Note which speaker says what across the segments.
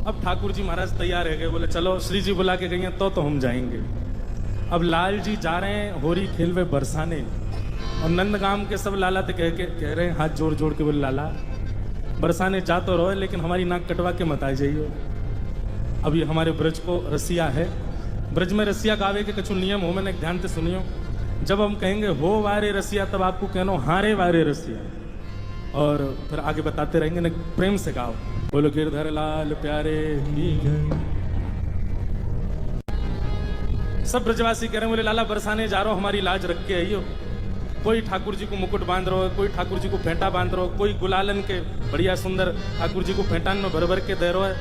Speaker 1: अब ठाकुर जी महाराज तैयार है गए, बोले चलो श्री जी बुला के गई हैं तो हम जाएंगे। अब लाल जी जा रहे हैं होरी खेलवे बरसाने, और नंदगाम के सब लाला तो कह रहे हैं हाथ जोड़ जोड़ के, बोले लाला बरसाने जा तो रहो लेकिन हमारी नाक कटवा के मत आ जाइए। अब ये हमारे ब्रज को रसिया है, ब्रज में रसिया गावे के कछु नियम हो, मैंने ध्यान से सुनियो। जब हम कहेंगे हो वारे रसिया तब आपको कहना हारे वारे रसिया, और फिर आगे बताते रहेंगे ना, प्रेम से गाओ। बोलो गिरधर लाल प्यारे की जय। सब ब्रजवासी कह रहे हैं बोले लाला बरसाने जा रहे हो, हमारी लाज रख के आइयो। कोई ठाकुर जी को मुकुट बांध रहा हो, कोई ठाकुर जी को फेंटा बांध रहा हो, कोई गुलालन के बढ़िया सुंदर ठाकुर जी को फेंटान में भर भर के दे रहा है,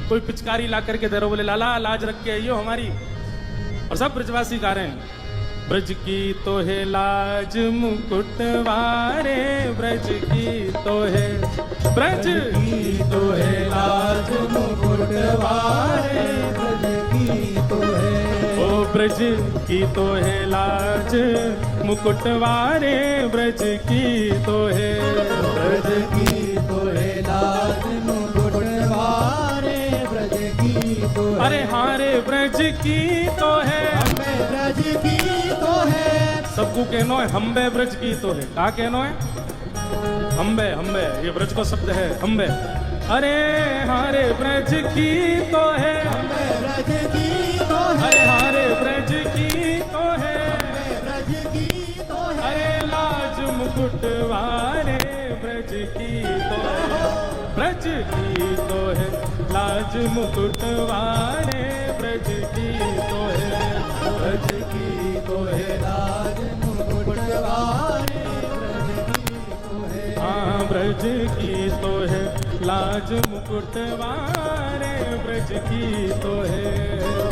Speaker 1: कोई पिचकारी ला करके दे रहा हो, बोले लाला लाज रख के आइयो हमारी। और सब ब्रजवासी गा रहे हैं ब्रज की तो है लाज मुकुट वारे, ब्रज की तो है, ब्रज की तो है लाज मुकुट वारे, ब्रज की तो है, ओ ब्रज की तो है लाज मुकुट वारे, ब्रज की तो है,
Speaker 2: ब्रज की तो है लाज मुकुट वारे, ब्रज की तो है,
Speaker 1: अरे हारे ब्रज की तो है,
Speaker 2: हमें ब्रज की तो है,
Speaker 1: सबको कहनो है हम्बे ब्रज की तो है। का कहनो है? हम्बे हम्बे, ये ब्रज को शब्द है हम्बे। अरे हारे ब्रज की तो है,
Speaker 2: हमें ब्रज की तो है,
Speaker 1: अरे हारे ब्रज की तो है,
Speaker 2: ब्रज की तो है,
Speaker 1: अरे लाज मुकुट वारे ब्रज की तो है, ब्रज की तो है लाज मुकुट वारे, ब्रज की तो है,
Speaker 2: ब्रज की तो है लाज मुकुट वारे, ब्रज की तो है,
Speaker 1: हाँ ब्रज की तो है लाज मुकुट वारे, ब्रज की तो है,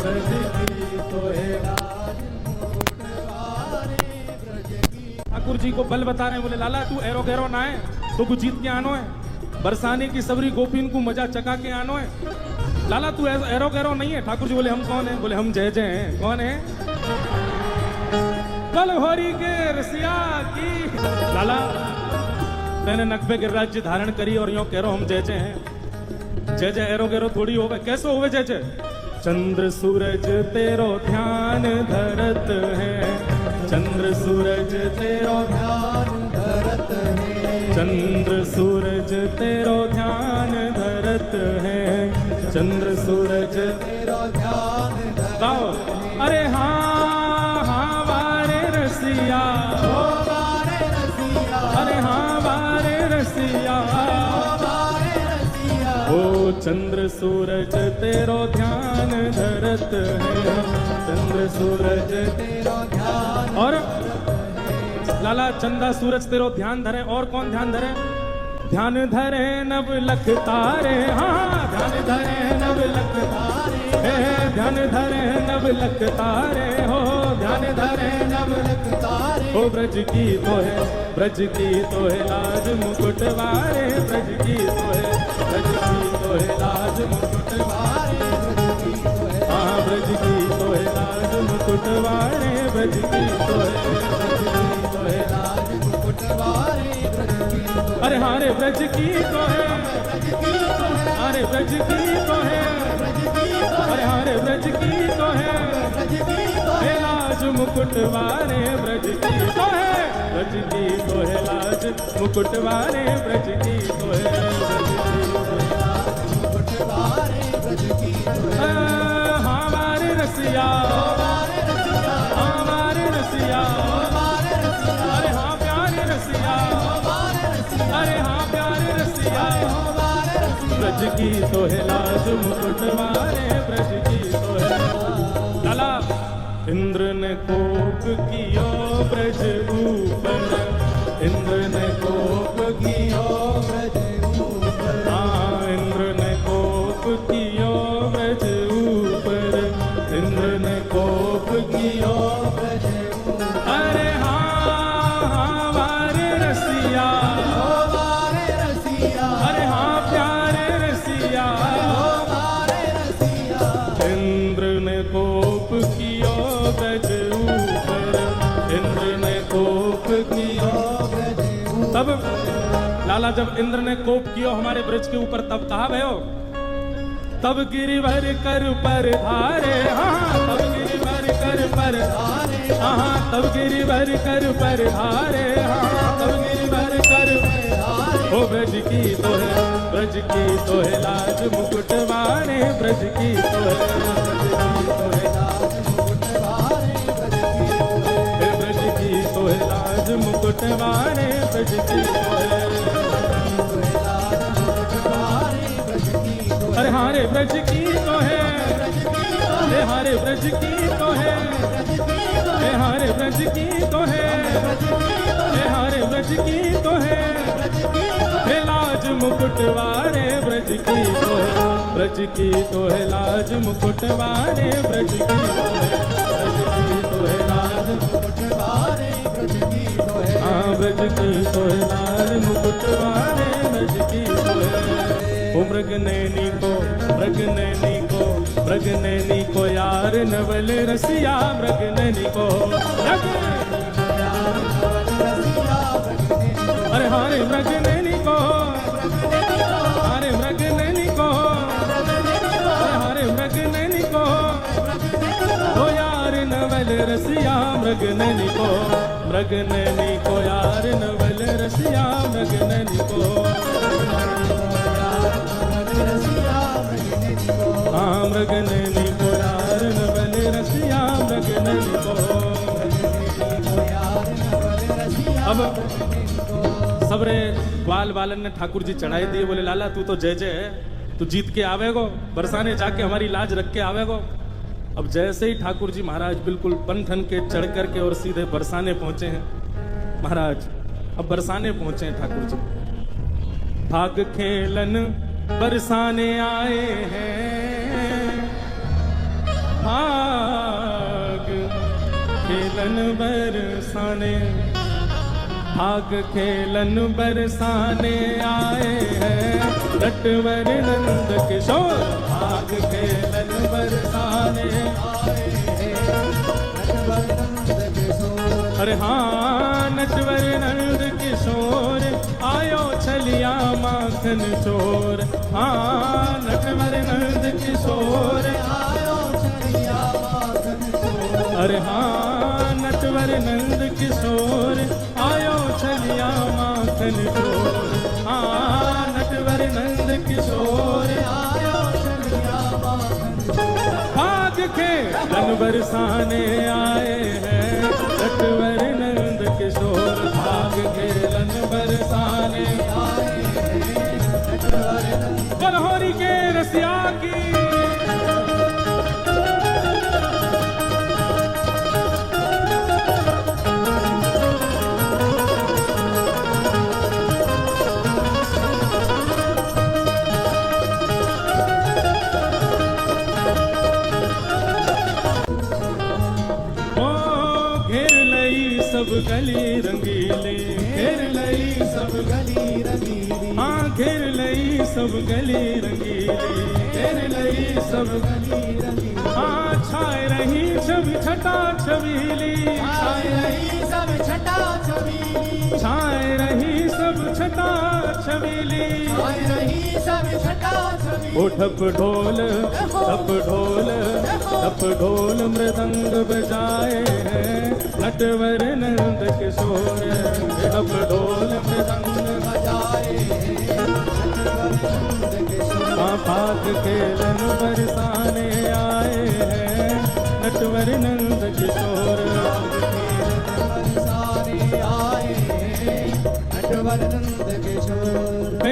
Speaker 2: ब्रज की तो है लाज मुकुट वारे, ब्रज की।
Speaker 1: ठाकुर जी को बल बता रहे हैं, बोले लाला तू एरो गैरो ना है तो कुछ जीत के आनो है, बरसाने की सबरी गोपीन को मजा चका के आनो है। लाला तू एरो गैरो नहीं है। ठाकुर जी बोले हम कौन है? बोले हम जय जय हैं। कौन है? बल होरी के रसिया की। लाला मैंने नकबे गिरिराज जी धारण करी और यूं कह रहा हम जय जय हैं। जय जय एरो गैरो थोड़ी होवे, कैसे होवे जय जय? चंद्र सूरज तेरो ध्यान धरत है, चंद्र सूरज तेरो
Speaker 2: ध्यान धरत है,
Speaker 1: चंद्र सूरज तेरो ध्यान धरत है, चंद्र सूरज
Speaker 2: तेरो ध्यान
Speaker 1: गाओ। अरे हाँ हाँ वारे रसिया,
Speaker 2: ओ वारे रसिया,
Speaker 1: अरे हाँ वारे रसिया,
Speaker 2: ओ वारे रसिया,
Speaker 1: ओ चंद्र सूरज तेरो ध्यान धरत है, चंद्र सूरज
Speaker 2: तेरो ध्यान।
Speaker 1: और लाला चंदा सूरज तेरो ध्यान धरे। और कौन ध्यान धरे? ध्यान धरे नव लख तारे, हाँ ध्यान धरे नव लख तारे, ध्यान धरे नव लख तारे, हो ध्यान धरे नव लख
Speaker 2: तारे,
Speaker 1: हो ब्रज की तो है, ब्रज की तो है लाज मुकुट वारे, ब्रज की तो है, ब्रज की तो है लाज मुकुट वारे,
Speaker 2: ब्रज की तो है,
Speaker 1: हाँ ब्रज की तो है लाज मुकुट वारे, ब्रज की तो है,
Speaker 2: ब्रज की तो है लाज मुकुट वारे, ब्रज की तो है,
Speaker 1: अरे हारे ब्रज की तो है,
Speaker 2: ब्रज की तो है,
Speaker 1: अरे ब्रज की तो है,
Speaker 2: ब्रज की तो है,
Speaker 1: अरे हारे ब्रज की तो है,
Speaker 2: ब्रज की तो है,
Speaker 1: हे लाज मुकुट वारे ब्रज की तो है, ब्रज की तो है लाज मुकुट वारे, ब्रज की तो है,
Speaker 2: मुकुट वारे, ब्रज की तो है,
Speaker 1: हाँ वारे रसिया, हाँ वारे रसिया, अरे हाँ प्यारे रसिया, अरे हाँ प्यारे रसिया, ब्रज की तो है लाज मुकुट वारे, ब्रज की तो है। लाला इंद्र ने कोप कियो ब्रज ऊपर, इंद्र ने कोप कियो
Speaker 2: ब्रज ऊपर,
Speaker 1: हाँ इंद्र ने कोप कियो ब्रज ऊपर, इंद्र ने कोप कियो,
Speaker 2: ब्रज ऊपर,
Speaker 1: अरे हाँ हाँ वारे रसिया,
Speaker 2: ओ वारे रसिया,
Speaker 1: अरे हाँ प्यारे रसिया,
Speaker 2: ओ वारे रसिया,
Speaker 1: इंद्र ने कोप कियो ब्रज ऊपर, इंद्र ने कोप कियो।
Speaker 2: ब्रज ऊपर,
Speaker 1: तब लाला जब इंद्र ने कोप कियो हमारे ब्रज के ऊपर, तब कहा भयो तब गिरिवर कर पर धारे, हाँ तब गिरिवर कर पर धारे, हाँ तब गिरिवर कर पर धारे, हाँ तब गिरिवर कर धारे। ओ ब्रज की तो है, ब्रज की तो है लाज मुकुट वाणे, ब्रज की तो है, ब्रज की तो है लाज मुकुट वाणे, ब्रज की तो है। अरे हारे ब्रज की तो है, अरे हारे ब्रज की तो है, अरे हारे ब्रज की तो है, अरे हारे ब्रज की तो है। हे लाज मुकुट वारे ब्रज की तो है, ब्रज की तो है लाज मुकुट वारे, ब्रज की तो है, ब्रज की तो है लाज मुकुट वारे, ब्रज की तो है, हाँ ब्रज की तो है लाज मुकुट वारे, ब्रज की तो है। ओ मृग नैनी को, मृग नैनी को, मृग नैनी को यार नवल रसिया, मृग नैनी को, अरे हारे मृग नैनी को, अरे मृग नैनी को, अरे हारे मृग नैनी को, ओ यार नवल रसिया, मृग नैनी को, मृग नैनी को यार नवल रसिया, मृग नैनी को, हाँ मृग नैनी को यार नवल रसिया, मृग नैनी को। अब सबरे ग्वाल वालन ने ठाकुर जी चढ़ाई दिए, बोले लाला तू तो जय जय है, तू जीत के आवेगो, बरसाने जाके हमारी लाज रख के आवेगो। अब जैसे ही ठाकुर जी महाराज बिल्कुल पन ठन के चढ़ करके और सीधे बरसाने पहुंचे हैं महाराज, अब बरसाने पहुंचे हैं ठाकुर जी। भाग खेलन बरसाने आए हैं, भाग खेलन बरसाने, भाग खेलन बरसाने आए हैं, नटवर नंद किशोर, भाग खेलन बरसाने आए हैं, नटवर नंद किशोर, अरे हाँ नटवर नंद किशोर, आयो छलिया माखन चोर, हाँ नटवर नंद किशोर, आयो छलिया माखन चोर, अरे हाँ नटवर नंद किशोर, आयो छलिया माखन चोर, हाँ नटवर नंद किशोर, आयो छलिया माखन चोर। भाग खेलन बरसाने आए हैं, नटवर नंद किशोर, भाग खेलन बरसाने आए हैं, नटवर नंद। बलहोरी के रसिया की सब गली रंगीली, घेर लई सब गली रंगीली, हाँ घेर लई सब गली रंगीली, घेर लई सब गली रंगीली, हाँ छाए रही छवि छटा छबीली, छाए रही सब छटा छबीली, छाए रही सब छटा छबीली, छाए रही सब छटा छबीली। ओ ठप ढोल ठप ढोल ठप ढोल मृदंग बजाए हैं, नटवर नंद किशोर, ठप ढोल मृदंग बजाए हैं, नटवर नंद किशोर, भाग खेलन बरसाने आए हैं, नटवर नंद किशोर, बरसाने आए हैं, नटवर नंद किशोर।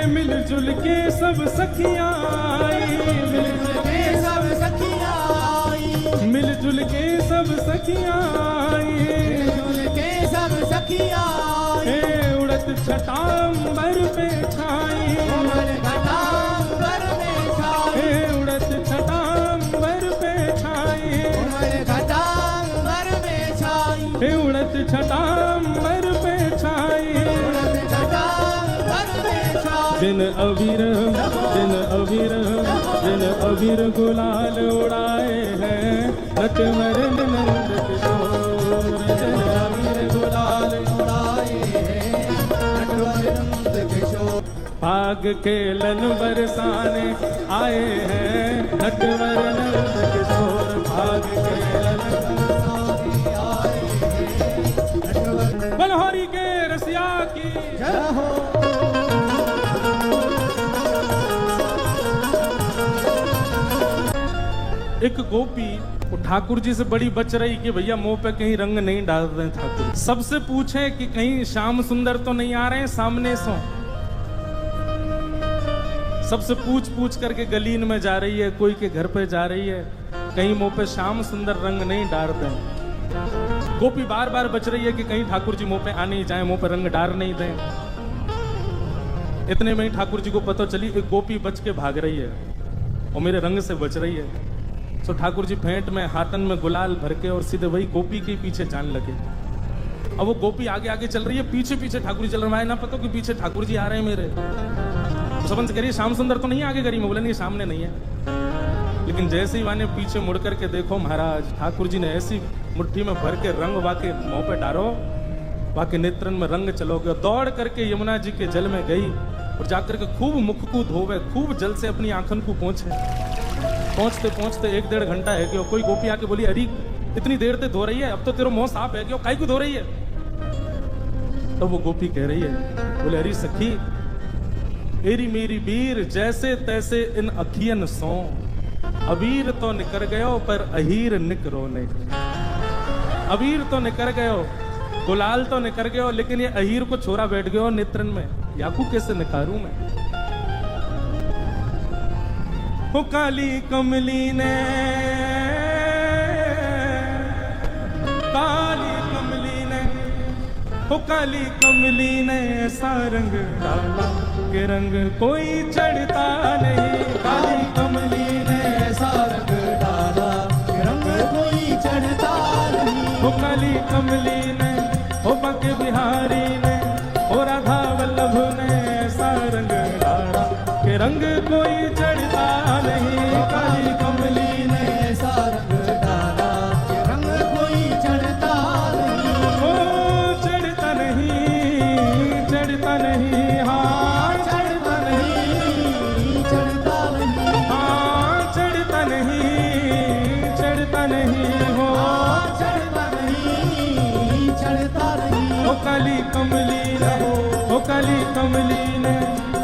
Speaker 1: मिलजुल के सब सखियां आई, मिलजुल के सब सखियां आई, मिलजुल के सब सखियां आई, मिलजुल के सब सखियां आई, उड़त छटांबर पे छाई, उड़त छटांबर पे छाई, उड़त छटांबर पे छाई, उड़त छटांबर पे छाई, उड़त छटांबर पे छाई, उड़त छटांबर पे छाई। दिन अबीर दिन अबीर दिन अबीर गुलाल उड़ाए हैं, नटवर नंद किशोर, दिन अबीर गुलाल उड़ाए हैं, नटवर नंद किशोर। भाग खेलन बरसाने आए हैं नटवर नंद किशोर भाग खेलन बनहोरी के रसिया की
Speaker 2: जय हो।
Speaker 1: एक गोपी वो ठाकुर जी से बड़ी बच रही कि भैया मुंह पे कहीं रंग नहीं डाल रहे ठाकुर। सबसे पूछे कि कहीं श्याम सुंदर तो नहीं आ रहे हैं सामने से। सबसे पूछ पूछ करके गलीन में जा रही है, कोई के घर पे जा रही है, कहीं मुंह पे श्याम सुंदर रंग नहीं डाल रहे। गोपी बार बार बच रही है कि कहीं ठाकुर जी मुंह पे आ नहीं जाए, मुंह पे रंग डाल नहीं दें। इतने में ही ठाकुर जी को पता चली एक गोपी बच के भाग रही है और मेरे रंग से बच रही है। तो ठाकुर जी फेंट में हाथन में गुलाल भर के और सीधे वही गोपी के पीछे जान लगे। अब वो गोपी आगे आगे चल रही है, पीछे पीछे ठाकुर जी चल रहे हैं। ना पता कि पीछे ठाकुर जी आ रहे हैं मेरे। तो सबन से कह रही है श्याम सुंदर तो नहीं आगे करी में? बोला नहीं सामने नहीं है। लेकिन जैसे ही वाने पीछे मुड़ करके देखो महाराज, ठाकुर जी ने ऐसी मुट्ठी में भर के रंग वाके मुंह पे डालो, वाके नेत्रन में रंग चलोगे। दौड़ करके यमुना जी के जल में गई और जाकर के खूब मुख को धोवे, खूब जल से अपनी आंखन को पहुंचे। पहुंचते पहुंचते 1-1.5 घंटा है कि कोई गोपी आके बोली अरे इतनी देर से धो रही है, अब तो तेरा मुंह साफ है कि काई को धो रही है? तो वो गोपी कह रही है, बोले अरे सखी एरी मेरी वीर जैसे तैसे इन अखियन सो, अबीर तो निकर गयो पर अहीर निकरो नहीं। अबीर तो निकर गयो, गुलाल तो निकर गयो, लेकिन ये अहीर को छोरा बैठ गयो नेत्रन में, याकू कैसे निकारूं मैं? हो काली कमली ने, काली कमली ने, हो काली कमली ने ऐसा रंग डाला कि रंग कोई चढ़ता नहीं।
Speaker 2: काली कमली ने ऐसा रंग डाला कि रंग कोई चढ़ता नहीं।
Speaker 1: हो काली कमली ने, हो बाके बिहारी ने, हो राधा वल्लभ ने ऐसा रंग डाला कि रंग कोई चढ़ता नहीं।
Speaker 2: काली कमली ने ऐसा रंग डाला कि रंग कोई चढ़ता नहीं।
Speaker 1: ओ चढ़ता नहीं, चढ़ता नहीं, हाँ
Speaker 2: चढ़ता नहीं, चढ़ता नहीं,
Speaker 1: हाँ चढ़ता नहीं, चढ़ता नहीं, हो
Speaker 2: चढ़ता नहीं, चढ़ता नहीं।
Speaker 1: ओ काली कमली ने, ओ काली कमली ने,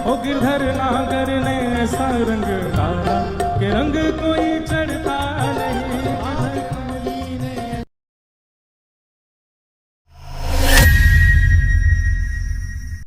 Speaker 1: ओ गिरधर नागर ने ऐसा रंग डाला कि रंग कोई